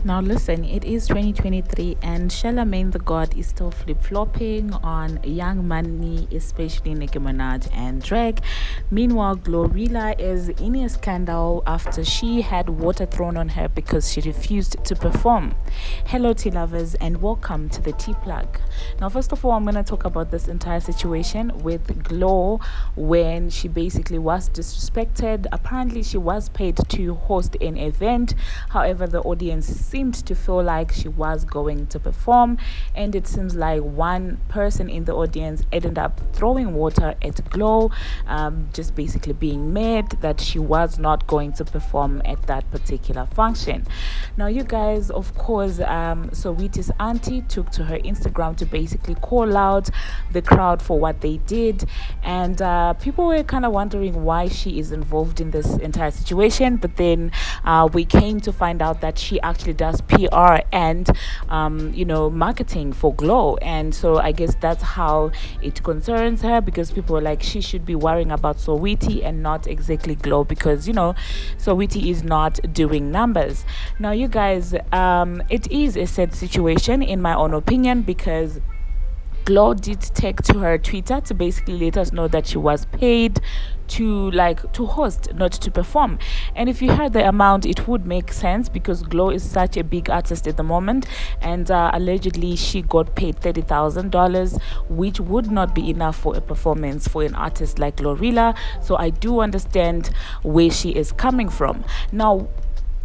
Now listen, it is 2023 and Charlamagne the God is still flip-flopping on Young Money, especially Nicki Minaj and Drake. Meanwhile, Glorilla is in a scandal after she had water thrown on her because she refused to perform. Hello tea lovers and welcome to the tea plug. Now first of all, I'm going to talk about this entire situation with Glo when she basically was disrespected. Apparently she was paid to host an event. However, the audience seemed to feel like she was going to perform, and it seems like one person in the audience ended up throwing water at Glo, just basically being mad that she was not going to perform at that particular function. Now, you guys, of course, Sowiti's auntie took to her Instagram to basically call out the crowd for what they did, and people were kind of wondering why she is involved in this entire situation. But then we came to find out that she actually does PR and marketing for Glo, and so I guess that's how it concerns her, because people were like she should be worrying about Sowiti and not exactly Glo, because Sowiti is not doing numbers. Now, you guys, it is a sad situation in my own opinion, because Glo did take to her Twitter to basically let us know that she was paid to host, not to perform. And if you heard the amount, it would make sense, because Glo is such a big artist at the moment, and allegedly she got paid $30,000, which would not be enough for a performance for an artist like Glorilla. So I do understand where she is coming from. Now,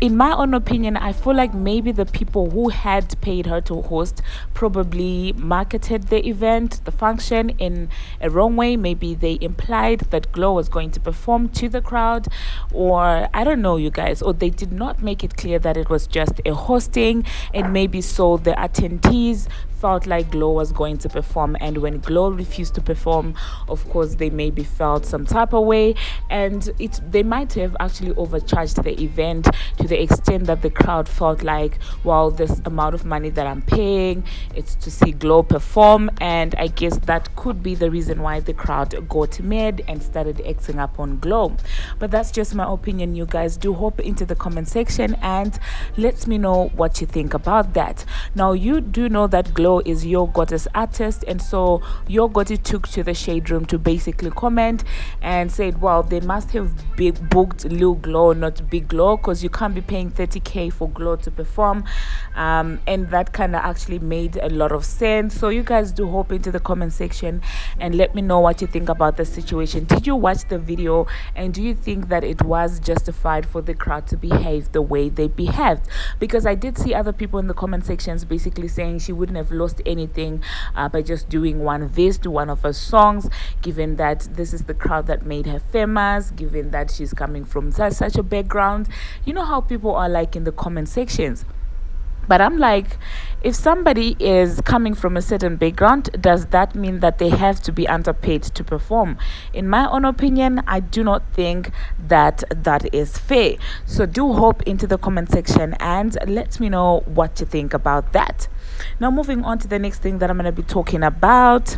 in my own opinion, I feel like maybe the people who had paid her to host probably marketed the event, the function, in a wrong way. Maybe they implied that Glo was going to perform to the crowd, or I don't know, you guys, or they did not make it clear that it was just a hosting, and maybe so the attendees felt like Glo was going to perform, and when Glo refused to perform, of course they maybe felt some type of way, and they might have actually overcharged the event to the extent that the crowd felt like, well, this amount of money that I'm paying, it's to see Glo perform. And I guess that could be the reason why the crowd got mad and started acting up on Glo. But that's just my opinion. You guys do hop into the comment section and let me know what you think about that. Now, you do know that Glo is Yo Gotti's artist, and so Yo Gotti took to the shade room to basically comment and said, well, they must have booked Lil Glo, not Big Glo, because you can't be paying 30k for Glo to perform. And that kind of actually made a lot of sense. So you guys do hop into the comment section and let me know what you think about the situation. Did you watch the video, and do you think that it was justified for the crowd to behave the way they behaved? Because I did see other people in the comment sections basically saying she wouldn't have lost anything by just doing one verse to one of her songs, given that this is the crowd that made her famous, given that she's coming from such a background. You know how people are like in the comment sections. But I'm like, if somebody is coming from a certain background, does that mean that they have to be underpaid to perform? In my own opinion, I do not think that that is fair. So do hop into the comment section and let me know what you think about that. Now, moving on to the next thing that I'm going to be talking about.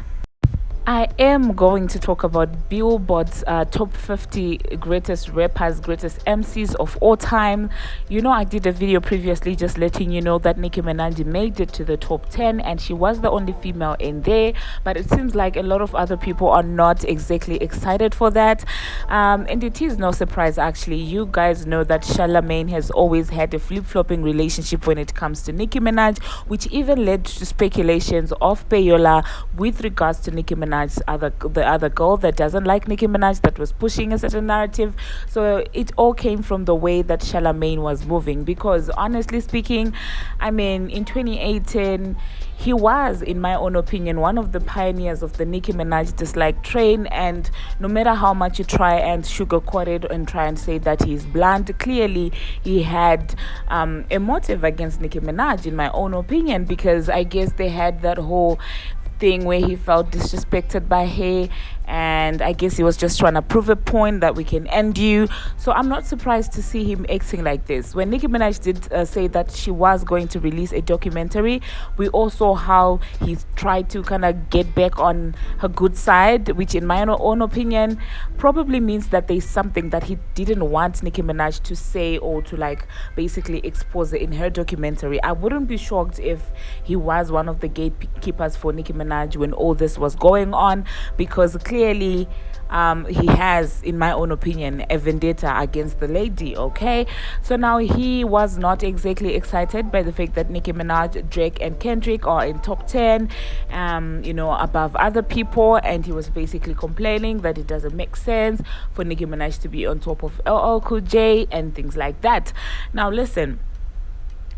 I am going to talk about Billboard's top 50 greatest rappers, greatest MCs of all time. I did a video previously just letting you know that Nicki Minaj made it to the top 10, and she was the only female in there. But it seems like a lot of other people are not exactly excited for that. And it is no surprise, actually. You guys know that Charlamagne has always had a flip-flopping relationship when it comes to Nicki Minaj, which even led to speculations of payola with regards to Nicki Minaj, the other girl that doesn't like Nicki Minaj, that was pushing a certain narrative. So it all came from the way that Charlamagne was moving, because honestly speaking, I mean, in 2018 he was, in my own opinion, one of the pioneers of the Nicki Minaj dislike train, and no matter how much you try and sugarcoat it and try and say that he's blunt, clearly he had a motive against Nicki Minaj, in my own opinion, because I guess they had that whole thing where he felt disrespected by her, and I guess he was just trying to prove a point that we can end you. So I'm not surprised to see him acting like this. When Nicki Minaj did say that she was going to release a documentary, we all saw how he tried to kind of get back on her good side, which in my own opinion probably means that there's something that he didn't want Nicki Minaj to say or to like basically expose in her documentary. I wouldn't be shocked if he was one of the gatekeepers for Nicki Minaj when all this was going on, because clearly he has, in my own opinion, a vendetta against the lady. Okay, so now he was not exactly excited by the fact that Nicki Minaj, Drake, and Kendrick are in top 10, above other people, and he was basically complaining that it doesn't make sense for Nicki Minaj to be on top of LL Cool J and things like that. Now listen,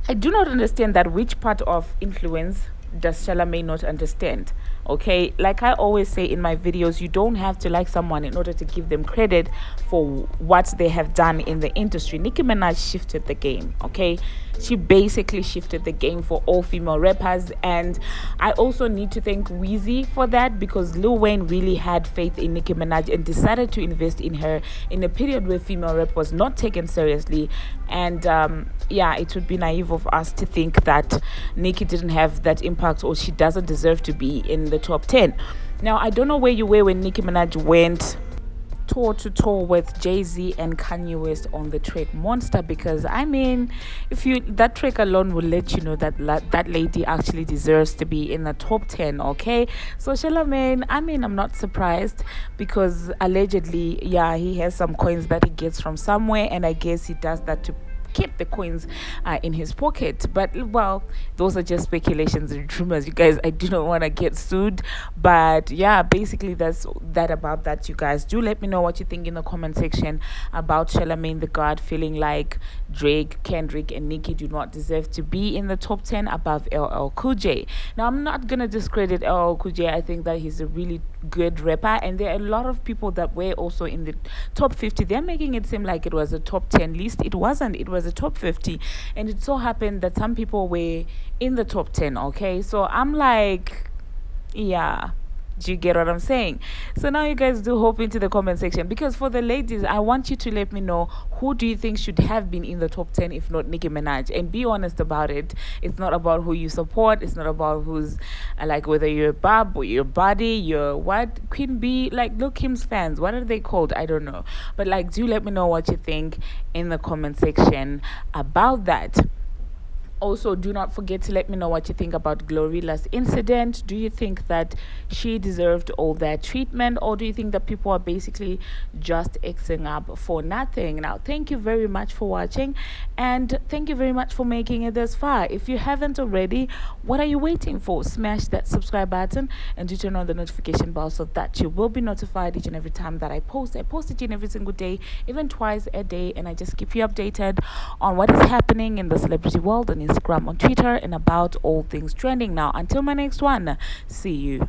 I do not understand that which part of influence does Charlamagne not understand. Okay, like I always say in my videos, you don't have to like someone in order to give them credit for what they have done in the industry. Nicki Minaj shifted the game. Okay, she basically shifted the game for all female rappers, and I also need to thank Weezy for that, because Lil Wayne really had faith in Nicki Minaj and decided to invest in her in a period where female rap was not taken seriously. And it would be naive of us to think that Nicki didn't have that impact or she doesn't deserve to be in the top 10. Now, I don't know where you were when Nicki Minaj went toe to toe with Jay-Z and Kanye West on the track Monster, because I mean, that track alone will let you know that that lady actually deserves to be in the top 10. Okay, so Charlamagne, I mean, I'm not surprised, because allegedly, he has some coins that he gets from somewhere, and I guess he does that to keep the coins in his pocket. But well, those are just speculations and rumors, you guys. I do not want to get sued, but basically that's that about that. You guys do let me know what you think in the comment section about Charlamagne the God feeling like Drake, Kendrick, and Nicki do not deserve to be in the top 10 above LL Cool J. Now, I'm not gonna discredit LL Cool J. I think that he's a really good rapper, and there are a lot of people that were also in the top 50. They're making it seem like it was a top 10 list. It wasn't. It was a top 50, and it so happened that some people were in the top 10. Okay, so I'm like, do you get what I'm saying? So now you guys do hop into the comment section, because for the ladies, I want you to let me know, who do you think should have been in the top 10 if not Nicki Minaj? And be honest about it. It's not about who you support. It's not about who's like, whether you're a Barb or your body, you're what, Queen Bee, like Lil Kim's fans. What are they called? I don't know. But like, do let me know what you think in the comment section about that. Also, do not forget to let me know what you think about Glorilla's incident. Do you think that she deserved all that treatment, or do you think that people are basically just Xing up for nothing? Now, thank you very much for watching, and thank you very much for making it this far. If you haven't already, what are you waiting for? Smash that subscribe button and do turn on the notification bell so that you will be notified each and every time that I post. I post each and every single day, even twice a day, and I just keep you updated on what is happening in the celebrity world, and Instagram, on Twitter, and about all things trending. Now, until my next one, see you.